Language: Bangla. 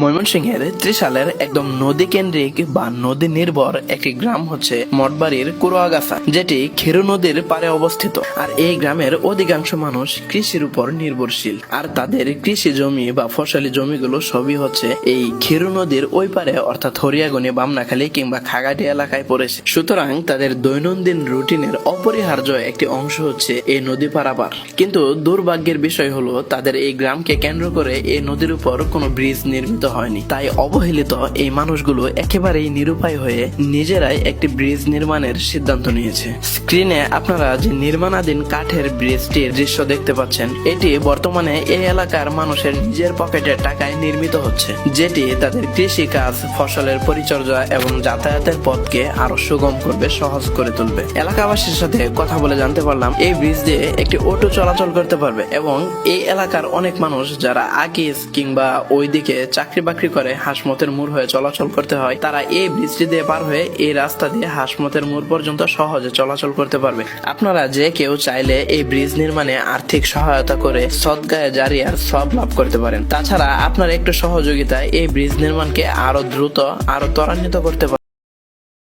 ময়মনসিংহের ত্রিশালের একদম নদী কেন্দ্রিক বা নদী নির্ভর একটি গ্রাম হচ্ছে মঠবাড়ির কুরুয়াগাছা, যেটি খেরু নদীর পারে অবস্থিত। আর এই গ্রামের অধিকাংশ মানুষ কৃষির উপর নির্ভরশীল, আর তাদের কৃষি জমি বা ফসলি জমিগুলো সবই হচ্ছে এই খেরু নদীর ওই পারে, অর্থাৎ হরিয়াগনি, বামনাখালী কিংবা খাগাটি এলাকায় পড়েছে। সুতরাং তাদের দৈনন্দিন রুটিনের অপরিহার্য একটি অংশ হচ্ছে এই নদী পারাপার। কিন্তু দুর্ভাগ্যের বিষয় হলো তাদের এই গ্রামকে কেন্দ্র করে এই নদীর উপর কোনো ব্রিজ নির্মিত হয়নি। তাই অবহেলিত এই মানুষগুলো একেবারেই নিরুপায় হয়ে নিজেরাই একটি ব্রিজ নির্মাণের সিদ্ধান্ত নিয়েছে। স্ক্রিনে আপনারা যে নির্মাণাধীন কাঠের ব্রিজটির দৃশ্য দেখতে পাচ্ছেন, এটি বর্তমানে এই এলাকার মানুষের নিজের পকেটের টাকায় নির্মিত হচ্ছে, যেটি তাদের কৃষি কাজ, ফসলের পরিচর্যা এবং যাতায়াতের পথকে আরো সুগম করবে, সহজ করে তুলবে। এলাকাবাসীর সাথে কথা বলে জানতে পারলাম এই ব্রিজ দিয়ে একটি অটো চলাচল করতে পারবে এবং এই এলাকার অনেক মানুষ যারা আকিজ কিংবা ওইদিকে চাকরি বাকরি করে হাসমতের মোড় হয়ে চলাচল করতে হয়, তারা এই ব্রিজটি দিয়ে পার হয়ে এই রাস্তা দিয়ে হাসমতের মোড় পর্যন্ত সহজে চলাচল করতে পারবে। আপনারা যে কেউ চাইলে এই ব্রিজ নির্মাণে আর্থিক সহায়তা করে সদকায়ে জারিয়ার সওয়াব লাভ করতে পারেন। তাছাড়া আপনার একটু সহযোগিতা এই ব্রিজ নির্মাণকে আরো দ্রুত, আরো ত্বরান্বিত করতে পারে।